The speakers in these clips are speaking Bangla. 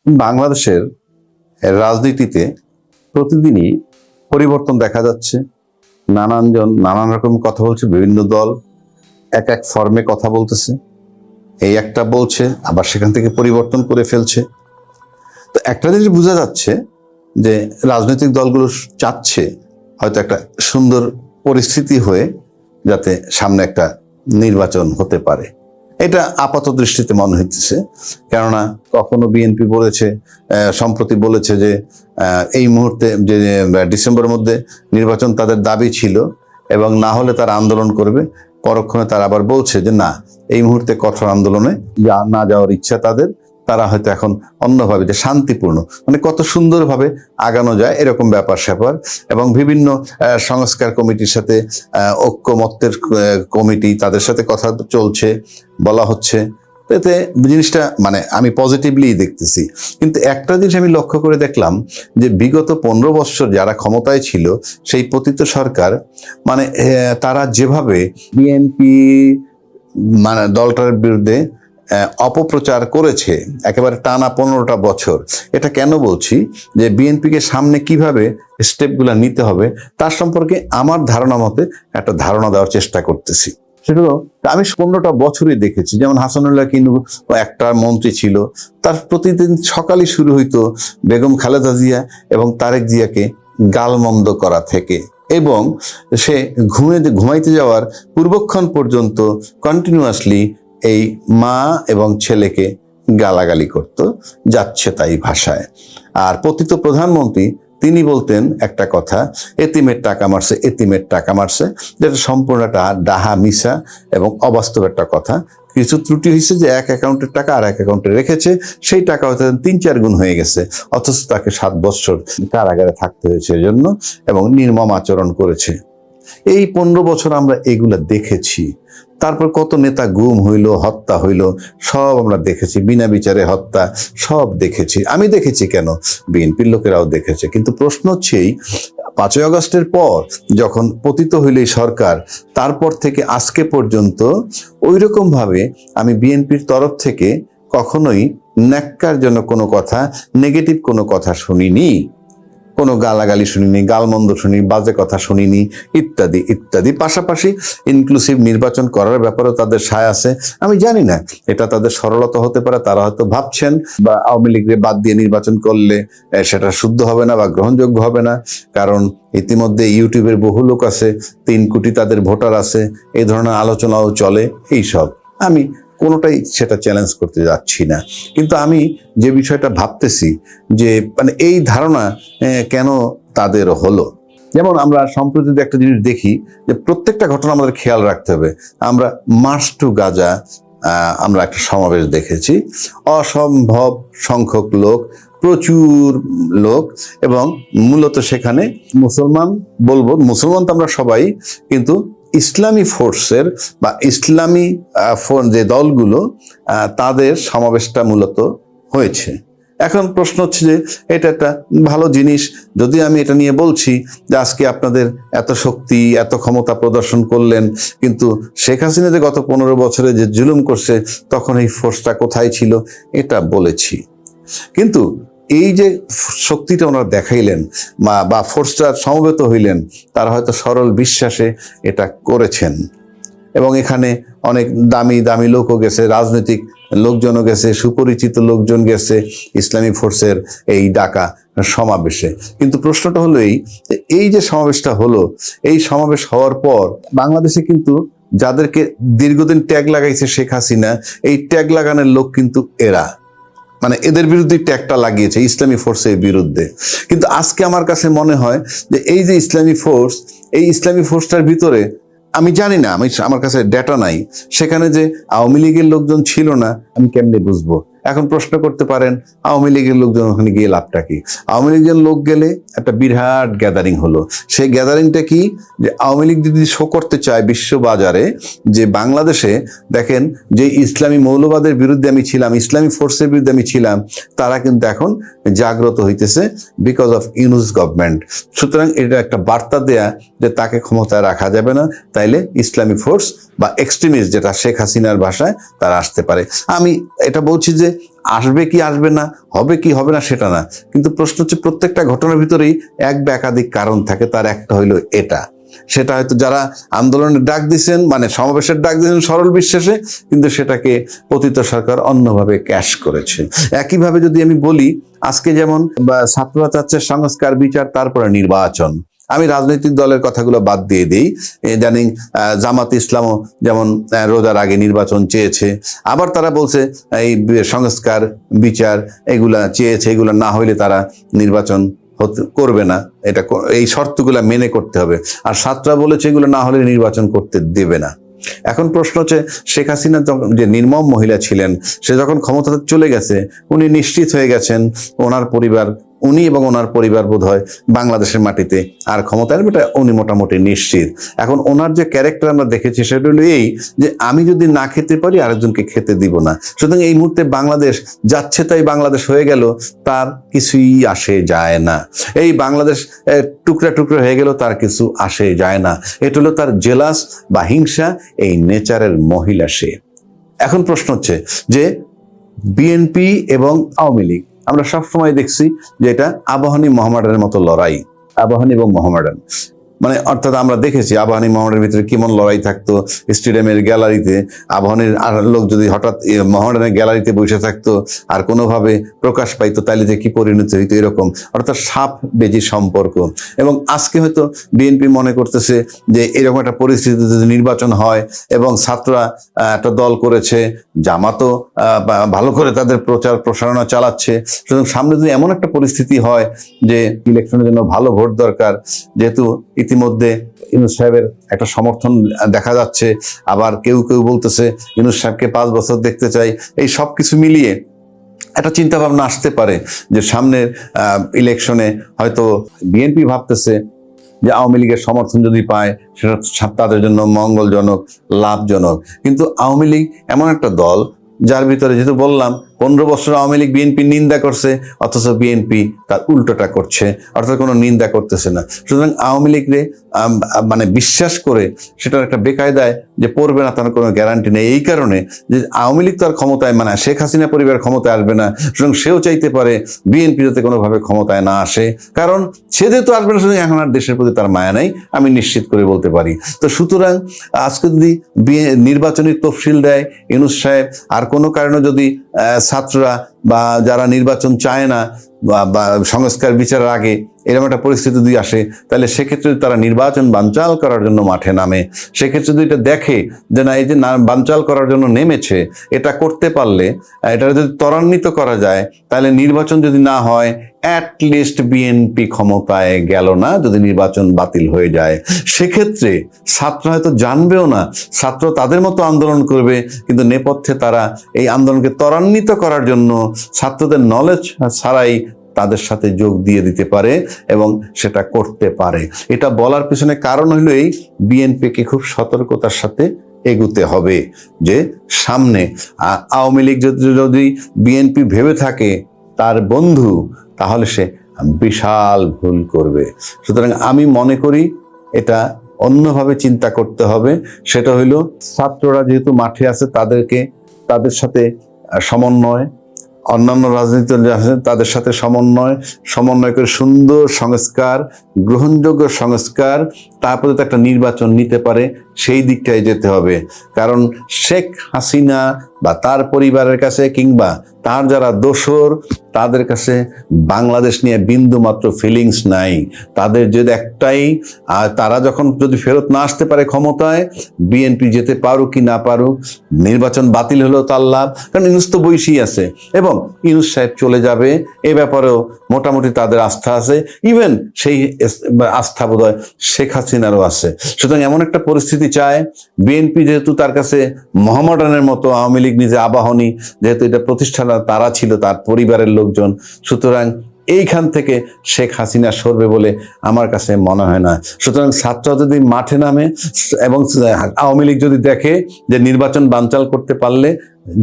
বাংলাদেশের রাজনীতিতে প্রতিদিনই পরিবর্তন দেখা যাচ্ছে। নানানজন নানান রকম কথা বলছে, বিভিন্ন দল এক এক ফর্মে কথা বলতেছে। এই একটা বলছে, আবার সেখান থেকে পরিবর্তন করে ফেলছে। তো একটা জিনিস বোঝা যাচ্ছে যে রাজনৈতিক দলগুলো চাচ্ছে হয়তো একটা সুন্দর পরিস্থিতি হয়ে যাতে সামনে একটা নির্বাচন হতে পারে। এটা আপাত দৃষ্টিতে মনে হইতেছে। কেননা কখনো বিএনপি বলেছে, সম্প্রতি বলেছে যে এই মুহূর্তে যে ডিসেম্বরের মধ্যে নির্বাচন তাদের দাবি ছিল এবং না হলে তারা আন্দোলন করবে। পরক্ষণে তারা আবার বলছে যে না, এই মুহূর্তে কঠোর আন্দোলনে না যাওয়ার ইচ্ছা তাদের। তারা হয়তো এখন অন্যভাবে যে শান্তিপূর্ণ, মানে কত সুন্দরভাবে আগানো যায় এরকম ব্যাপার স্যাপার। এবং বিভিন্ন সংস্কার কমিটির সাথে ঐক্যমত্যের কমিটি, তাদের সাথে কথা চলছে, বলা হচ্ছে। এতে জিনিসটা মানে আমি পজিটিভলি দেখতেছি। কিন্তু একটা জিনিস আমি লক্ষ্য করে দেখলাম যে বিগত 15 বছর যারা ক্ষমতায় ছিল সেই পতিত সরকার, মানে তারা যেভাবে বিএনপি মানে দলটার বিরুদ্ধে অপপ্রচার করেছে একেবারে টানা 15টা বছর। এটা কেন বলছি যে বিএনপিকে সামনে কিভাবে স্টেপগুলো নিতে হবে তার সম্পর্কে আমার ধারণা মতে একটা ধারণা দেওয়ার চেষ্টা করতেছি। সেটা আমি 15টা বছরই দেখেছি। যেমন হাসানুল্লাহ কিনু একটা মন্ত্রী ছিল, তার প্রতিদিন সকালে শুরু হইতো বেগম খালেদা জিয়া এবং তারেক জিয়াকে গালমন্দ করা থেকে, এবং সে ঘুমাইতে যাওয়ার পূর্বক্ষণ পর্যন্ত কন্টিনিউয়াসলি এই মা এবং ছেলেকে গালাগালি করত যাচ্ছে তাই ভাষায়। আর পতিত প্রধানমন্ত্রী তিনি বলতেন একটা কথা, এতিমের টাকা মারছে, এতিমের টাকা মারছে, যেটা সম্পূর্ণটা ডাহা মিশা এবং অবাস্তব একটা কথা। কিছু ত্রুটি হয়েছে যে এক অ্যাকাউন্টের টাকা আর এক অ্যাকাউন্টে রেখেছে, সেই টাকা হয়তো 3-4 গুণ হয়ে গেছে, অথচ তাকে 7 বছর কারাগারে থাকতে হয়েছে এজন্য, এবং নির্মম আচরণ করেছে। এই 15 বছর আমরা এগুলা দেখেছি। তারপর কত নেতা গুম হইল, হত্যা হইল, সব আমরা দেখেছি, বিনা বিচারে হত্যা, সব দেখেছি। আমি দেখেছি কেন, বিএনপির লোকেরাও দেখেছে। কিন্তু প্রশ্ন হচ্ছে 5ই আগস্টের পর যখন পতিত হইল এই সরকার, তারপর থেকে আজকে পর্যন্ত ওইরকম ভাবে আমি বিএনপির তরফ থেকে কখনোই ন্যাক্কার জন্য কোনো কথা, নেগেটিভ কোনো কথা শুনিনি, কোনো গালাগালি শুনিনি, গালমন্দ শুনিনি, বাজে কথা শুনিনি, ইত্যাদি ইত্যাদি। পাশাপাশি ইনক্লুসিভ নির্বাচন করার ব্যাপারেও তাদের সায় আছে। আমি জানি না এটা তাদের সরলতা হতে পারে, তারা হয়তো ভাবছেন বা আওয়ামী লীগের বাদ দিয়ে নির্বাচন করলে সেটা শুদ্ধ হবে না বা গ্রহণযোগ্য হবে না, কারণ ইতিমধ্যে ইউটিউবের বহু লোক আছে, 3 কোটি তাদের ভোটার আছে, এই ধরনের আলোচনাও চলে। এইসব আমি কোনোটাই সেটা চ্যালেঞ্জ করতে যাচ্ছি না। কিন্তু আমি যে বিষয়টা ভাবতেছি যে মানে এই ধারণা কেন তাদের হলো। যেমন আমরা সম্প্রতি একটা জিনিস দেখি যে প্রত্যেকটা ঘটনা আমাদের খেয়াল রাখতে হবে। আমরা মার্চ টু গাজা আমরা একটা সমাবেশ দেখেছি, অসম্ভব সংখ্যক লোক, প্রচুর লোক, এবং মূলত সেখানে মুসলমান, বলবো মুসলমান তো আমরা সবাই, কিন্তু ইসলামী ফোর্সের বা ইসলামী যে দলগুলো তাদের সমাবেশটা মূলত হয়েছে। এখন প্রশ্ন হচ্ছে যে এটা একটা ভালো জিনিস, যদি আমি এটা নিয়ে বলছি যে আজকে আপনাদের এত শক্তি, এত ক্ষমতা প্রদর্শন করলেন, কিন্তু শেখ হাসিনা যে গত 15 বছরে যে জুলুম করছে তখন এই ফোর্সটা কোথায় ছিল, এটা বলেছি। কিন্তু এই যে শক্তিটা ওনারা দেখাইলেন বা ফোর্সটা সমবেত হইলেন, তারা হয়তো সরল বিশ্বাসে এটা করেছেন, এবং এখানে অনেক দামি দামি লোকও গেছে, রাজনৈতিক লোকজনও গেছে, সুপরিচিত লোকজন গেছে ইসলামী ফোর্সের এই ডাকা সমাবেশে। কিন্তু প্রশ্নটা হলো এই যে সমাবেশটা হলো, এই সমাবেশ হওয়ার পর বাংলাদেশে কিন্তু যাদেরকে দীর্ঘদিন ট্যাগ লাগাইছে শেখ হাসিনা, এই ট্যাগ লাগানোর লোক কিন্তু এরা, মানে এদের বিরুদ্ধে ট্যাগটা লাগিয়েছে ইসলামী ফোর্সের বিরুদ্ধে। কিন্তু আজকে আমার কাছে মনে হয় যে এই যে ইসলামী ফোর্স, এই ইসলামী ফোর্সটার ভিতরে আমি জানি না, আমার কাছে ডেটা নাই, সেখানে যে আওয়ামী লীগের লোকজন ছিল না আমি কেমনে বুঝবো? এখন প্রশ্ন করতে পারেন আওয়ামী লীগের লোকজন ওখানে গিয়ে লাভটা কি? আওয়ামী লীগের লোক গেলে একটা বিরাট গ্যাদারিং হলো। সেই গ্যাদারিংটা কি, যে আওয়ামী লীগ যদি শো করতে চায় বিশ্ববাজারে যে বাংলাদেশে দেখেন যে ইসলামী মৌলবাদের বিরুদ্ধে আমি ছিলাম, ইসলামী ফোর্সের বিরুদ্ধে আমি ছিলাম, তারা কিন্তু এখন জাগ্রত হইতেছে বিকজ অফ ইউনুস গভর্নমেন্ট। সুতরাং এটা একটা বার্তা দেয়া যে তাকে ক্ষমতায় রাখা যাবে না, তাইলে ইসলামী ফোর্স বা এক্সট্রিমিস্ট, যেটা শেখ হাসিনার ভাষায়, তারা আসতে পারে। আমি এটা বলছি যে আসবে কি আসবে না, হবে কি হবে না সেটা না, কিন্তু প্রশ্ন হচ্ছে প্রত্যেকটা ঘটনার ভিতরেই এক বা একাধিক কারণ থাকে। তার একটা হইলো এটা, সেটা হয়তো যারা আন্দোলনের ডাক দিচ্ছেন, মানে সমাবেশের ডাক দিয়েছেন সরল বিশ্বাসে, কিন্তু সেটাকে পতিত সরকার অন্যভাবে ক্যাশ করেছে। একইভাবে যদি আমি বলি, আজকে যেমন ছাত্ররা চাচ্ছে সংস্কার, বিচার, তারপরে নির্বাচন। আমি রাজনৈতিক দলের কথাগুলো বাদ দিয়ে দিই, জানি জামাত ইসলামও যেমন রোজার আগে নির্বাচন চেয়েছে, আবার তারা বলছে এই সংস্কার, বিচার এগুলা চেয়েছে, এগুলা না হইলে তারা নির্বাচন করবে না, এটা এই শর্তগুলা মেনে করতে হবে। আর ছাত্ররা বলেছে এগুলো না হলে নির্বাচন করতে দেবে না। এখন প্রশ্ন হচ্ছে, শেখ হাসিনা যে নির্মম মহিলা ছিলেন, সে যখন ক্ষমতাতে চলে গেছে, উনি নিশ্চিত হয়ে গেছেন ওনার পরিবার, উনি এবং ওনার পরিবার বোধহয় বাংলাদেশের মাটিতে আর ক্ষমতায় আসবে, এটা উনি মোটামুটি নিশ্চিত। এখন ওনার যে ক্যারেক্টার আমরা দেখেছি সেটা হলো এই যে আমি যদি না খেতে পারি আরেকজনকে খেতে দিব না। সুতরাং এই মুহূর্তে বাংলাদেশ যাচ্ছে তাই বাংলাদেশ হয়ে গেল, তার কিছুই আসে যায় না। এই বাংলাদেশ টুকরা টুকরা হয়ে গেল, তার কিছু আসে যায় না। এটা হলো তার জেলাস বা হিংসা, এই নেচারের মহিলা সে। এখন প্রশ্ন হচ্ছে যে বিএনপি এবং আওয়ামী লীগ, আমরা সবসময় দেখছি যে এটা আবাহনী মোহামেডানের মতো লড়াই, আবাহনী এবং মোহামেডান, মানে অর্থাৎ আমরা দেখেছি আবাহনী মোহামেডানের ভিতরে কেমন লড়াই থাকতো। স্টেডিয়ামের গ্যালারিতে আবাহনীর আর লোক যদি হঠাৎ মোহামেডানের গ্যালারিতে বসে থাকতো আর কোনোভাবে প্রকাশ পাইতো, তাহলে যে কি পরিণতি হইতো, এরকম অর্থাৎ সাপ বেজি সম্পর্ক। এবং আজকে হয়তো বিএনপি মনে করতেছে যে এরকম একটা পরিস্থিতিতে যদি নির্বাচন হয় এবং ছাত্ররা একটা দল করেছে, জামাতও ভালো করে তাদের প্রচার প্রসারণা চালাচ্ছে, সুতরাং সামনে যদি এমন একটা পরিস্থিতি হয় যে ইলেকশনের জন্য ভালো ভোট দরকার, যেহেতু ইতিমধ্যে ইউনূস সাহেবের একটা সমর্থন দেখা যাচ্ছে, আবার কেউ কেউ বলতেছে ইউনূস সাহেবকে 5 বছর দেখতে চাই, এই সব কিছু মিলিয়ে একটা চিন্তা ভাবনা আসতে পারে যে সামনের ইলেকশনে হয়তো বিএনপি ভাবতেছে যে আওয়ামী লীগের সমর্থন যদি পায় সেটা তাদের জন্য মঙ্গলজনক, লাভজনক। কিন্তু আওয়ামী লীগ এমন একটা দল যার ভিতরে, যেহেতু বললাম 15 বছর আওয়ামী লীগ বিএনপি নিন্দা করছে, অথচ বিএনপি তার উল্টোটা করছে, অর্থাৎ কোনো নিন্দা করতেছে না। সুতরাং আওয়ামী লীগরে মানে বিশ্বাস করে সেটার একটা বেকায়দায় যে পড়বে না, তার কোনো গ্যারান্টি নেই। এই কারণে যে আওয়ামী লীগ তার ক্ষমতায়, মানে শেখ হাসিনা পরিবার ক্ষমতায় আসবে না, সুতরাং সেও চাইতে পারে বিএনপি যাতে কোনোভাবে ক্ষমতায় না আসে, কারণ সে যেহেতু আসবে না, সুতরাং এখন আর দেশের প্রতি তার মায়া নাই, আমি নিশ্চিত করে বলতে পারি। তো সুতরাং আজকে যদি নির্বাচনী তফসিল দেয় ইউনূস সাহেব, আর কোনো কারণে যদি ছাত্ররা বা যারা নির্বাচন চায় না বা সংস্কার বিচারের আগে এরকম একটা পরিস্থিতি যদি আসে, তাহলে সেক্ষেত্রে তারা নির্বাচন বানচাল করার জন্য মাঠে নামে, সেক্ষেত্রে যদি এটা দেখে যে না, এই যে বানচাল করার জন্য নেমেছে, এটা করতে পারলে, এটা যদি ত্বরান্বিত করা যায়, তাহলে নির্বাচন যদি না হয়, অ্যাটলিস্ট বিএনপি ক্ষমতায় গেল না, যদি নির্বাচন বাতিল হয়ে যায়, সেক্ষেত্রে ছাত্র হয়তো জানবেও না, ছাত্র তাদের মতো আন্দোলন করবে, কিন্তু নেপথ্যে তারা এই আন্দোলনকে ত্বরান্বিত করার জন্য ছাত্রদের নলেজ ছাড়াই তাদের সাথে যোগ দিয়ে দিতে পারে এবং সেটা করতে পারে। এটা বলার পিছনে কারণ হলো এই, বিএনপিকে খুব সতর্কতার সাথে এগুতে হবে যে সামনে আওয়ামী লীগ যদি বিএনপি ভেবে থাকে তার বন্ধু, তাহলে সে বিশাল ভুল করবে। সুতরাং আমি মনে করি এটা অন্যভাবে চিন্তা করতে হবে। সেটা হইল, ছাত্ররা যেহেতু মাঠে আছে, তাদের সাথে সমন্বয়, অন্যান্য রাজনীতি আছে তাদের সাথে সমন্বয় করে সুন্দর সংস্কার, গ্রহণযোগ্য সংস্কার, তারপরে তো একটা নির্বাচন নিতে পারে, সেই দিকটায় যেতে হবে। কারণ শেখ হাসিনা বা তার পরিবারের কাছে কিংবা তার যারা দোসর, তাদের কাছে বাংলাদেশ নিয়ে বিন্দু মাত্র ফিলিংস নাই। তাদের যদি একটাই, তারা যখন যদি ফেরত না আসতে পারে ক্ষমতায়, বিএনপি যেতে পারুক কি না পারুক, নির্বাচন বাতিল হলেও তার লাভ, কারণ ইউনূস তো বইসই আছে এবং ইউনূস সাহেব চলে যাবে, এ ব্যাপারেও মোটামুটি তাদের আস্থা আছে। ইভেন সেই আস্থা বোধহয় শেখ হাসিনারও আছে। সুতরাং এমন একটা পরিস্থিতি চায় বিএনপি, যেহেতু তার কাছে মোহামেডানের মতো, আওয়ামী লীগ নিজে আবাহনী, যেহেতু এটা প্রতিষ্ঠান তারা ছিল, তার পরিবারের লোকজন, সুতরাং এইখান থেকে শেখ হাসিনা সরবে বলে আমার কাছে মনে হয় না। সুতরাং ছাত্ররা যদি মাঠে নামে এবং আওয়ামী লীগ যদি দেখে যে নির্বাচন বানচাল করতে পারলে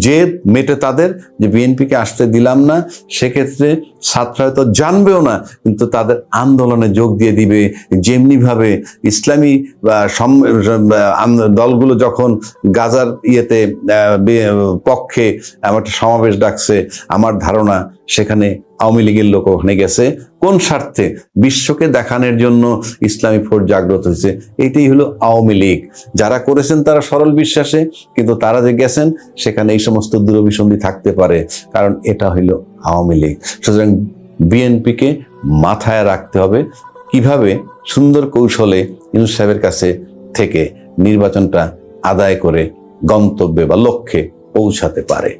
জেদ মেটে তাদের যে বিএনপিকে আসতে দিলাম না, সেক্ষেত্রে ছাত্র হয়তো জানবেও না, কিন্তু তাদের আন্দোলনে যোগ দিয়ে দিবে। যেমনিভাবে ইসলামী দলগুলো যখন গাজার পক্ষে একটা সমাবেশ ডাকছে, আমার ধারণা সেখানে আওয়ামী লীগের লোক ওখানে গেছে। কোন স্বার্থে? বিশ্বকে দেখানোর জন্য ইসলামী ফোর্স জাগ্রত হয়েছে। এটাই হলো আওয়ামী লীগ। যারা করেছেন তারা সরল বিশ্বাসে, কিন্তু তারা যে গেছেন সেখানে এই সমস্ত দুরভিসন্ধি থাকতে পারে, কারণ এটা হইল আওয়ামী লীগ। সুতরাং বিএনপিকে মাথায় রাখতে হবে কিভাবে সুন্দর কৌশলে ইউনূস সাহেবের কাছে থেকে নির্বাচনটা আদায় করে গন্তব্যে বা লক্ষ্যে পৌঁছাতে পারে।